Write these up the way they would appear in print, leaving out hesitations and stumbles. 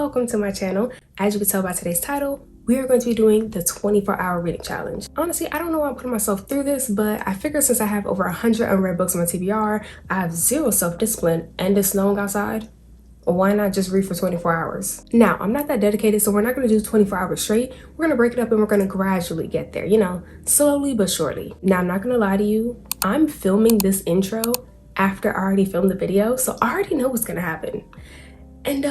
welcome to my channel. As you can tell by today's title, we are going to be doing the 24-hour reading challenge. Honestly, I don't know why I'm putting myself through this, but I figured since I have over 100 unread books on my TBR, I have zero self-discipline and it's snowing outside, why not just read for 24 hours? Now, I'm not that dedicated, so we're not going to do 24 hours straight. We're going to break it up and we're going to gradually get there, slowly but surely. Now, I'm not going to lie to you. I'm filming this intro after I already filmed the video, so I already know what's going to happen. And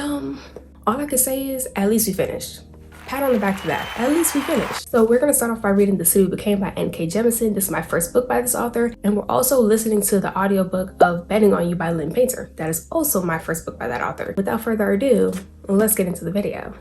all I can say is, at least we finished. Pat on the back for that. At least we finished. So we're going to start off by reading The City We Became by N.K. Jemisin. This is my first book by this author. And we're also listening to the audiobook of Betting on You by Lynn Painter. That is also my first book by that author. Without further ado, let's get into the video.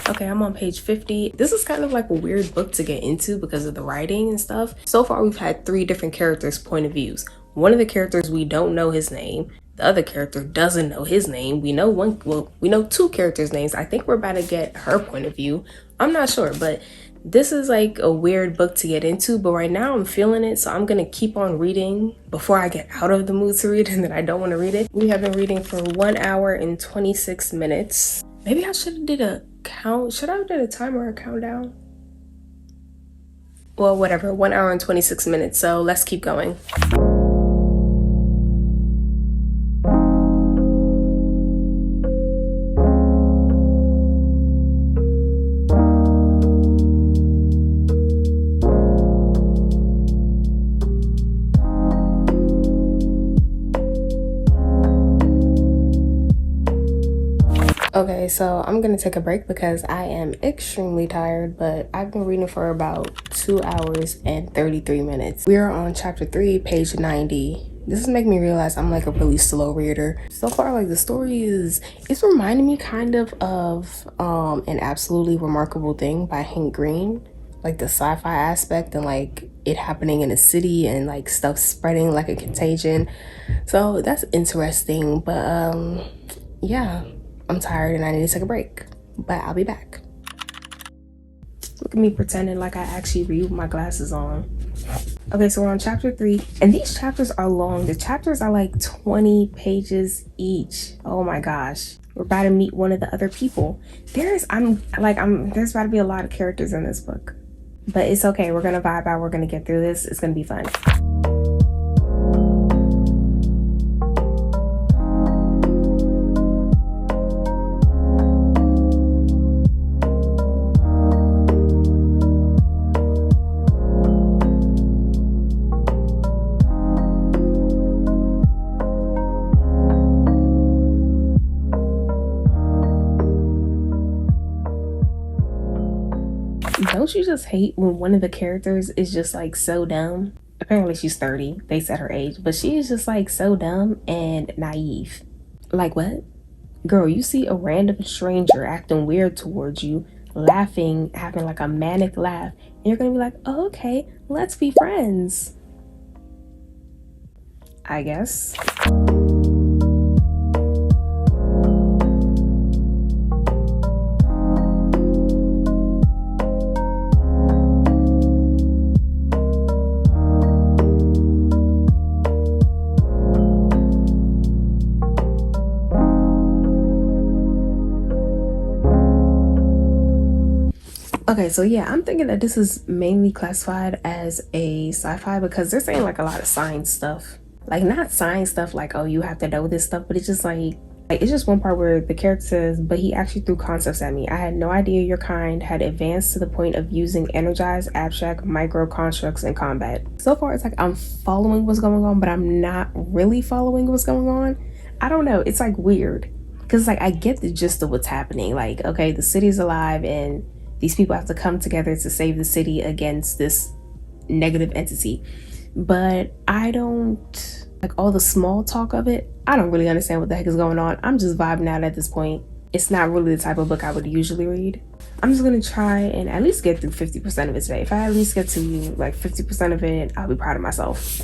Okay, I'm on page 50. This is kind of like a weird book to get into because of the writing and stuff. So far, we've had 3 different characters' point of views. One of the characters, we don't know his name. The other character doesn't know his name. We know we know 2 characters' names. I think we're about to get her point of view. I'm not sure, but this is like a weird book to get into, but right now I'm feeling it, so I'm gonna keep on reading before I get out of the mood to read and then I don't want to read it. We have been reading for 1 hour and 26 minutes. Maybe I should have did a count. Should I have did a timer or a countdown? Well, whatever. 1 hour and 26 minutes. So let's keep going. Okay, so I'm gonna take a break because I am extremely tired, but I've been reading for about 2 hours and 33 minutes. We are on chapter 3, page 90. This is making me realize I'm like a really slow reader. So far, like the story it's reminding me kind of An Absolutely Remarkable Thing by Hank Green. Like the sci-fi aspect and like it happening in a city and like stuff spreading like a contagion. So that's interesting, but yeah. I'm tired and I need to take a break, but I'll be back. Look at me pretending like I actually read with my glasses on. Okay, so we're on chapter 3, and these chapters are long. The chapters are like 20 pages each. Oh my gosh. We're about to meet one of the other people. There's about to be a lot of characters in this book, but it's okay. We're gonna vibe out. We're gonna get through this. It's gonna be fun. Don't you just hate when one of the characters is just like so dumb? Apparently she's 30. They said her age, but she is just like so dumb and naive. Like what? Girl, you see a random stranger acting weird towards you, laughing, having like a manic laugh, and you're gonna be like, oh, okay, let's be friends. I guess. Okay, so yeah, I'm thinking that this is mainly classified as a sci-fi because they're saying like a lot of science stuff. Like not science stuff like, oh, you have to know this stuff, but it's just like it's just one part where the character says, but he actually threw concepts at me. I had no idea your kind had advanced to the point of using energized abstract micro constructs in combat. So far, it's like I'm following what's going on, but I'm not really following what's going on. I don't know. It's like weird because like I get the gist of what's happening. Like, okay, the city's alive and these people have to come together to save the city against this negative entity. But I don't, like all the small talk of it, I don't really understand what the heck is going on. I'm just vibing out at this point. It's not really the type of book I would usually read. I'm just gonna try and at least get through 50% of it today. If I at least get to like 50% of it, I'll be proud of myself.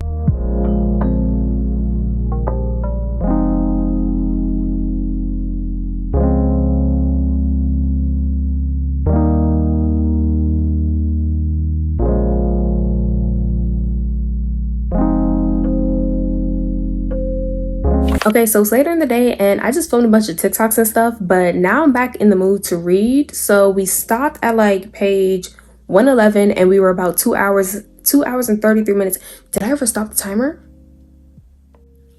Okay, so it's later in the day and I just filmed a bunch of TikToks and stuff, but now I'm back in the mood to read. So we stopped at like page 111 and we were about 2 hours and 33 minutes. Did I ever stop the timer?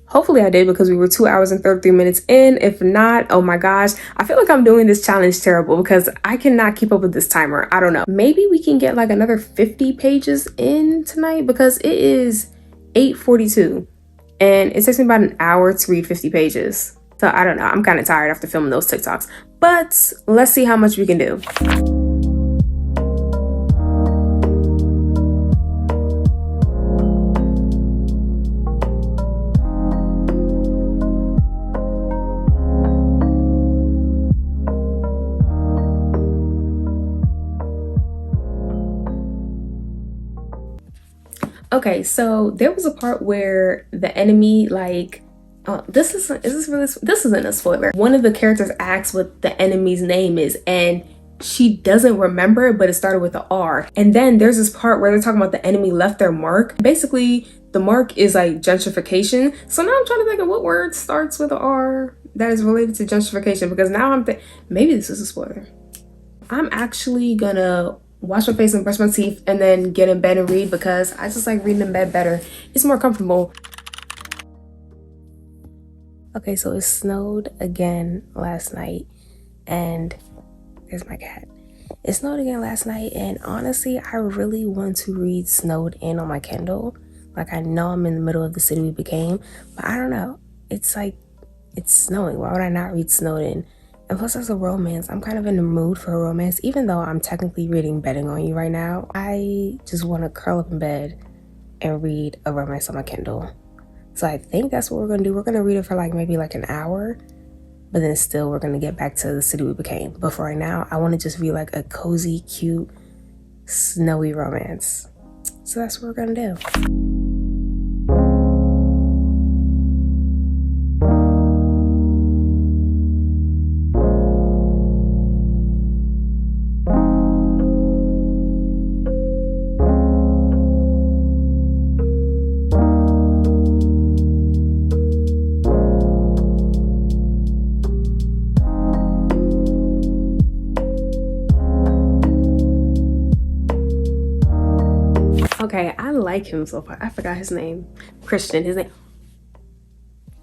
Hopefully I did, because we were 2 hours and 33 minutes in. If not, oh my gosh, I feel like I'm doing this challenge terrible because I cannot keep up with this timer. I don't know. Maybe we can get like another 50 pages in tonight because it is 8:42 and it takes me about an hour to read 50 pages. So I don't know. I'm kind of tired after filming those TikToks, but let's see how much we can do. Okay, so there was a part where the enemy, like, this isn't a spoiler. One of the characters asks what the enemy's name is, and she doesn't remember, but it started with an R. And then there's this part where they're talking about the enemy left their mark. Basically, the mark is like gentrification. So now I'm trying to think of what word starts with an R that is related to gentrification, because now maybe this is a spoiler. I'm actually gonna wash my face and brush my teeth and then get in bed and read, because I just like reading in bed better. It's more comfortable. Okay, so it snowed again last night, and there's my cat. It snowed again last night, and honestly, I really want to read Snowed In on my Kindle. Like, I know I'm in the middle of the city we became, but I don't know. It's like, it's snowing. Why would I not read Snowed In? And plus, as a romance, I'm kind of in the mood for a romance, even though I'm technically reading Betting on You right now. I just want to curl up in bed and read a romance on my Kindle. So I think that's what we're going to do. We're going to read it for like maybe like an hour, but then still we're going to get back to the city we became. But for right now, I want to just read like a cozy, cute, snowy romance. So that's what we're going to do. Okay, I like him so far. I forgot his name. Christian, his name.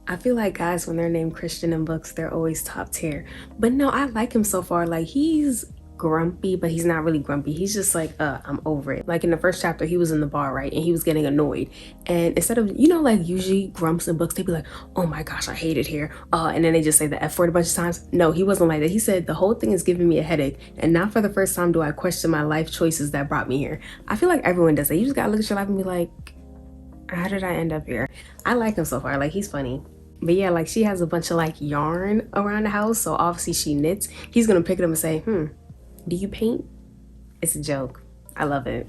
I feel like guys, when they're named Christian in books, they're always top tier. But no, I like him so far. Like, he's grumpy, but he's not really grumpy. He's just like, I'm over it. Like in the first chapter, he was in the bar, right? And he was getting annoyed. And instead of, like usually grumps in books, they'd be like, oh my gosh, I hate it here. And then they just say the F word a bunch of times. No, he wasn't like that. He said, the whole thing is giving me a headache. And not for the first time do I question my life choices that brought me here. I feel like everyone does that. You just gotta look at your life and be like, how did I end up here? I like him so far. Like, he's funny. But yeah, like, she has a bunch of like yarn around the house, so obviously she knits. He's gonna pick it up and say, do you paint? It's a joke. I love it.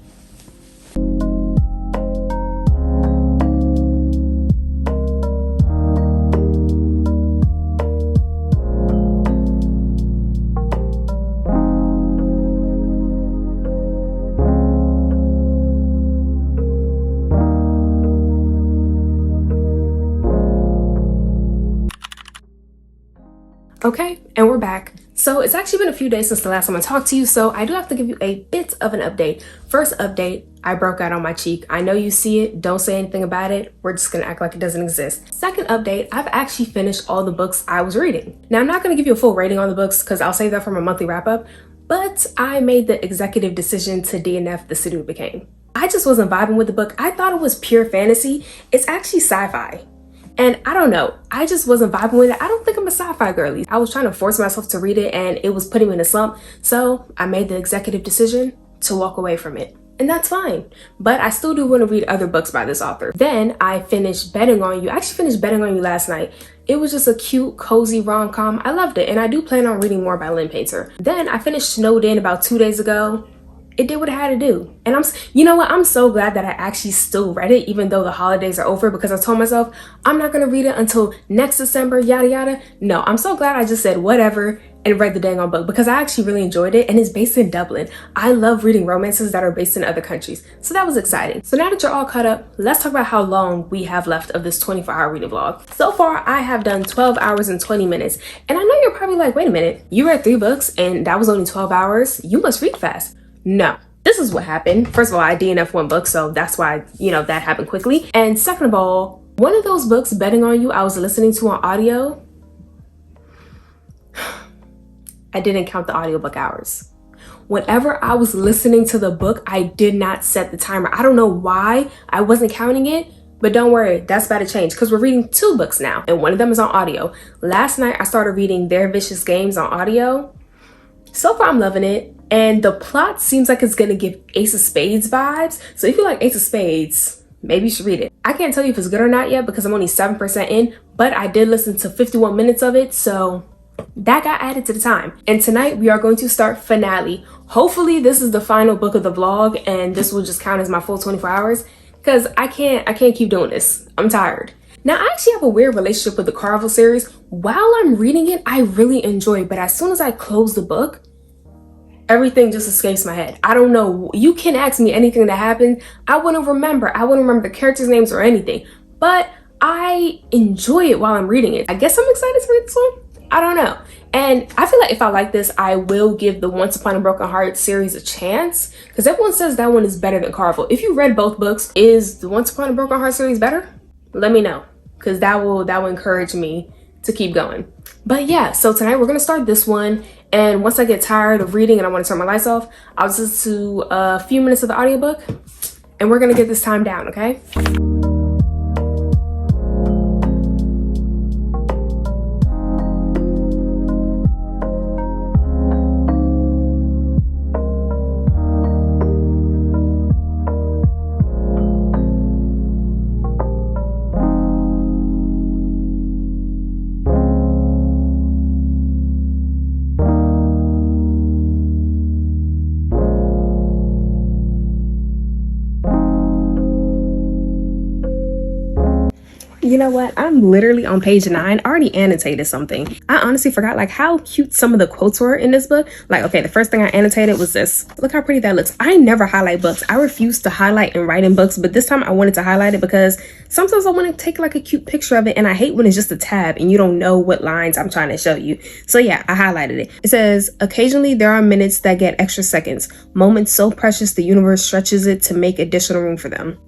Okay, and we're back. So it's actually been a few days since the last time I talked to you, so I do have to give you a bit of an update. First update, I broke out on my cheek. I know you see it, don't say anything about it. We're just gonna act like it doesn't exist. Second update, I've actually finished all the books I was reading. Now, I'm not gonna give you a full rating on the books because I'll save that for my monthly wrap up, but I made the executive decision to DNF The City We Became. I just wasn't vibing with the book. I thought it was pure fantasy. It's actually sci-fi. And I don't know, I just wasn't vibing with it. I don't think I'm a sci-fi girly. I was trying to force myself to read it and it was putting me in a slump. So I made the executive decision to walk away from it. And that's fine. But I still do want to read other books by this author. Then I finished Betting on You. I actually finished Betting on You last night. It was just a cute, cozy rom-com. I loved it. And I do plan on reading more by Lynn Painter. Then I finished Snowed In about 2 days ago. It did what it had to do. And you know what? I'm so glad that I actually still read it, even though the holidays are over, because I told myself I'm not going to read it until next December, yada, yada. No, I'm so glad I just said whatever and read the dang on book because I actually really enjoyed it, and it's based in Dublin. I love reading romances that are based in other countries, so that was exciting. So now that you're all caught up, let's talk about how long we have left of this 24-hour reading vlog. So far, I have done 12 hours and 20 minutes, and I know you're probably like, wait a minute, you read 3 books and that was only 12 hours? You must read fast. No. This is what happened. First of all, I DNF 1 book, so that's why, that happened quickly. And second of all, one of those books, Betting on You, I was listening to on audio. I didn't count the audiobook hours. Whenever I was listening to the book, I did not set the timer. I don't know why I wasn't counting it, but don't worry, that's about to change because we're reading 2 books now, and one of them is on audio. Last night, I started reading Their Vicious Games on audio. So far, I'm loving it, and the plot seems like it's gonna give Ace of Spades vibes. So if you like Ace of Spades, maybe you should read it. I can't tell you if it's good or not yet because I'm only 7% in, but I did listen to 51 minutes of it, so that got added to the time. And tonight we are going to start Finale. Hopefully this is the final book of the vlog and this will just count as my full 24 hours because I can't keep doing this. I'm tired. Now I actually have a weird relationship with the Carvel series. While I'm reading it, I really enjoy it, but as soon as I close the book, everything just escapes my head. I don't know. You can ask me anything that happened. I wouldn't remember. I wouldn't remember the characters' names or anything, but I enjoy it while I'm reading it. I guess I'm excited to read this one. I don't know. And I feel like if I like this, I will give the Once Upon a Broken Heart series a chance because everyone says that one is better than Carvel. If you read both books, is the Once Upon a Broken Heart series better? Let me know because that will encourage me to keep going. But yeah, so tonight we're gonna start this one, and once I get tired of reading and I want to turn my lights off, I'll just listen to a few minutes of the audiobook and we're gonna get this time down, okay? You know what? I'm literally on page 9. I already annotated something. I honestly forgot like how cute some of the quotes were in this book. Like, okay, the first thing I annotated was this. Look how pretty that looks. I never highlight books. I refuse to highlight and write in books, but this time I wanted to highlight it because sometimes I want to take like a cute picture of it, and I hate when it's just a tab and you don't know what lines I'm trying to show you. So yeah, I highlighted it. It says, occasionally there are minutes that get extra seconds. Moments so precious the universe stretches it to make additional room for them.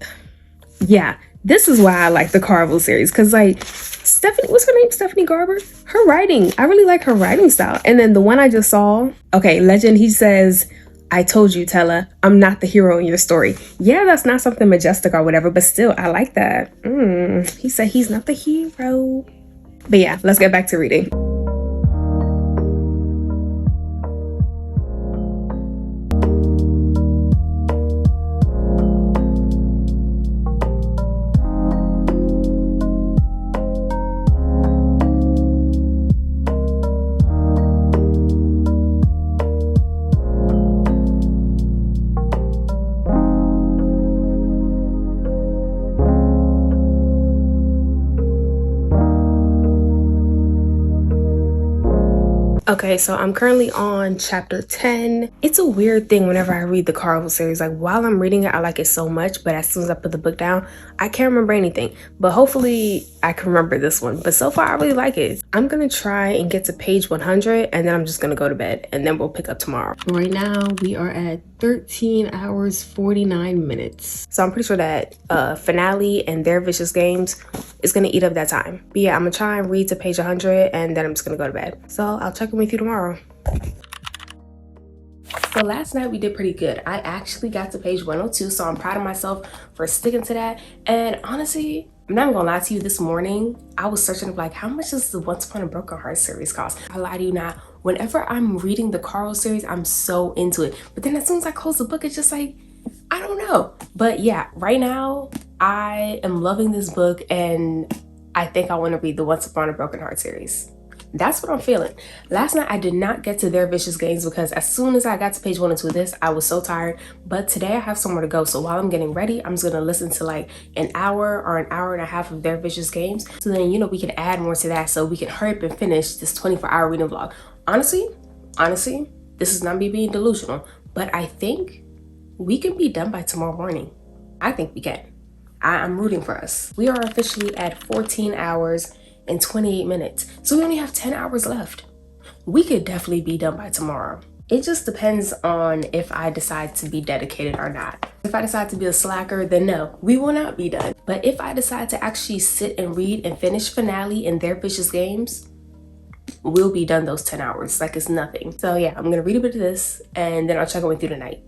Yeah. This is why I like the Carvel series, because like Stephanie, what's her name? Stephanie Garber? Her writing, I really like her writing style. And then the one I just saw, okay, Legend, he says, I told you, Tella, I'm not the hero in your story. Yeah, that's not something majestic or whatever, but still, I like that. He said he's not the hero. But yeah, let's get back to reading. Okay, so I'm currently on chapter 10. It's a weird thing whenever I read the Carvel series. Like, while I'm reading it, I like it so much, but as soon as I put the book down, I can't remember anything. But hopefully I can remember this one. But so far, I really like it. I'm gonna try and get to page 100, and then I'm just gonna go to bed, and then we'll pick up tomorrow. Right now, we are at 13 hours, 49 minutes. So I'm pretty sure that Finale and Their Vicious Games is gonna eat up that time. But yeah, I'm gonna try and read to page 100, and then I'm just gonna go to bed. So I'll check in with you tomorrow. So last night we did pretty good. I actually got to page 102, so I'm proud of myself for sticking to that. And honestly, I'm not gonna lie to you, this morning I was searching like, how much does the Once Upon a Broken Heart series cost? I lie to you not. Whenever I'm reading the Carl series, I'm so into it. But then as soon as I close the book, it's just like, I don't know. But yeah, right now I am loving this book, and I think I want to read the Once Upon a Broken Heart series. That's what I'm feeling. Last night I did not get to Their Vicious Games because as soon as I got to page 102 of this, I was so tired. But today I have somewhere to go. So while I'm getting ready, I'm just going to listen to like an hour or an hour and a half of Their Vicious Games. So then, we can add more to that so we can hurry up and finish this 24-hour reading vlog. Honestly, this is not me being delusional, but I think we can be done by tomorrow morning. I think we can. I'm rooting for us. We are officially at 14 hours and 28 minutes. So we only have 10 hours left. We could definitely be done by tomorrow. It just depends on if I decide to be dedicated or not. If I decide to be a slacker, then no, we will not be done. But if I decide to actually sit and read and finish Finale and Their Vicious Games, we'll be done those 10 hours like it's nothing. So yeah, I'm gonna read a bit of this and then I'll check in with you tonight.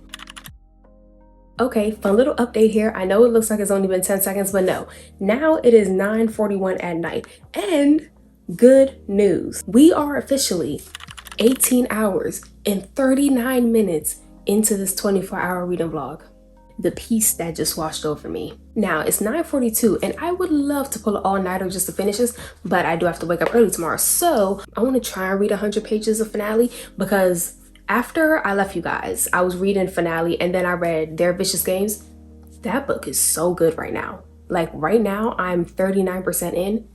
Okay, fun little update here. I know it looks like it's only been 10 seconds, but no. Now it is 9:41 at night. And good news. We are officially 18 hours and 39 minutes into this 24-hour reading vlog. The peace that just washed over me. Now it's 9:42 and I would love to pull an all-nighter just to finish this, but I do have to wake up early tomorrow. So I want to try and read 100 pages of Finale because after I left you guys, I was reading Finale and then I read Their Vicious Games. That book is so good right now. Like right now, I'm 39% in.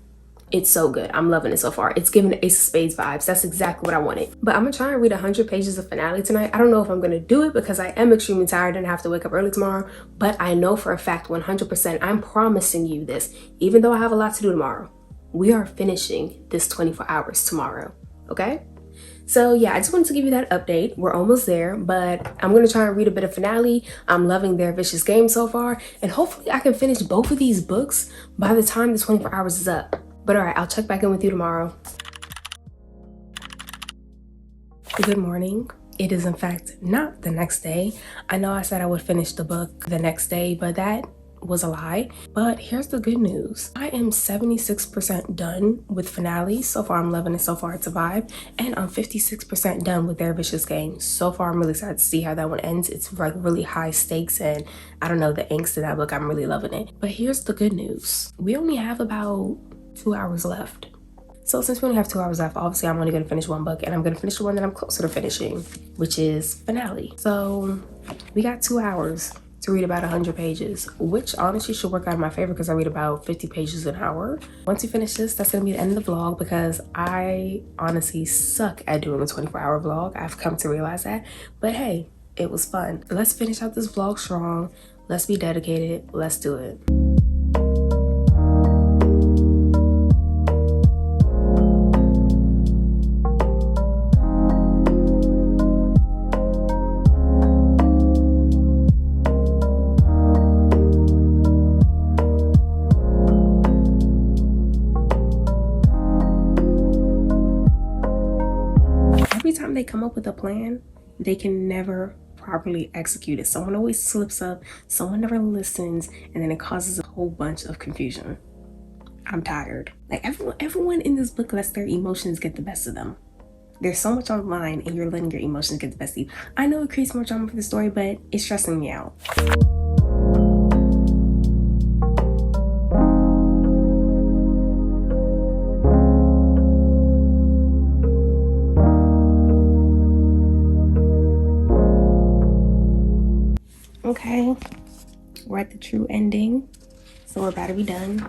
It's so good. I'm loving it so far. It's giving Ace of Spades vibes. That's exactly what I wanted. But I'm gonna try and read 100 pages of Finale tonight. I don't know if I'm gonna do it because I am extremely tired and have to wake up early tomorrow. But I know for a fact 100%, I'm promising you this, even though I have a lot to do tomorrow. We are finishing this 24 hours tomorrow, okay? So yeah, I just wanted to give you that update. We're almost there, but I'm gonna try and read a bit of Finale. I'm loving Their Vicious Game so far, and hopefully I can finish both of these books by the time the 24 hours is up. But all right, I'll check back in with you tomorrow. Good morning. It is in fact not the next day. I know I said I would finish the book the next day, but that was a lie. But here's the good news. I am 76% done with Finale. So far I'm loving it. So far it's a vibe. And I'm 56% done with Their Vicious Game. So far I'm really excited to see how that one ends. It's like really high stakes and I don't know, the angst of that book, I'm really loving it. But here's the good news. We only have about 2 hours left. So since we only have 2 hours left, obviously I'm only gonna finish one book and I'm gonna finish the one that I'm closer to finishing, which is Finale. So we got 2 hours to read about 100 pages, which honestly should work out in my favor because I read about 50 pages an hour. Once we finish this, that's gonna be the end of the vlog because I honestly suck at doing a 24-hour vlog. I've come to realize that, but hey, it was fun. Let's finish out this vlog strong. Let's be dedicated. Let's do it. Every time they come up with a plan, they can never properly execute it. Someone always slips up, someone never listens, and then it causes a whole bunch of confusion. I'm tired. Like everyone in this book lets their emotions get the best of them. There's so much online and you're letting your emotions get the best of you. I know it creates more drama for the story, but it's stressing me out. Okay, we're at the true ending, so we're about to be done.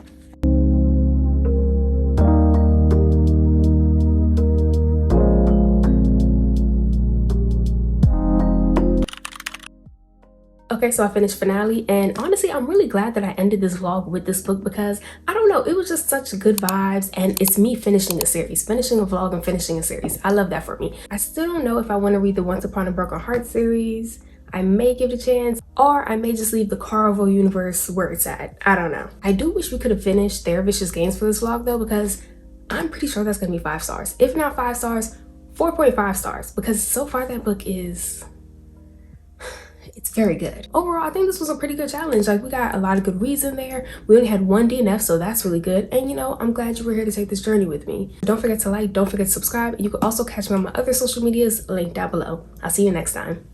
Okay, so I finished Finale, and honestly, I'm really glad that I ended this vlog with this book because, I don't know, it was just such good vibes, and it's me finishing a series, finishing a vlog and finishing a series. I love that for me. I still don't know if I want to read the Once Upon a Broken Heart series. I may give it a chance, or I may just leave the Carnival universe where it's at. I don't know. I do wish we could have finished Their Vicious Games for this vlog though, because I'm pretty sure that's gonna be 5 stars. If not 5 stars, 4.5 stars, because so far that book is, it's very good. Overall, I think this was a pretty good challenge. Like, we got a lot of good reads in there. We only had 1 DNF, so that's really good. And you know, I'm glad you were here to take this journey with me. Don't forget to like, don't forget to subscribe. You can also catch me on my other social medias linked down below. I'll see you next time.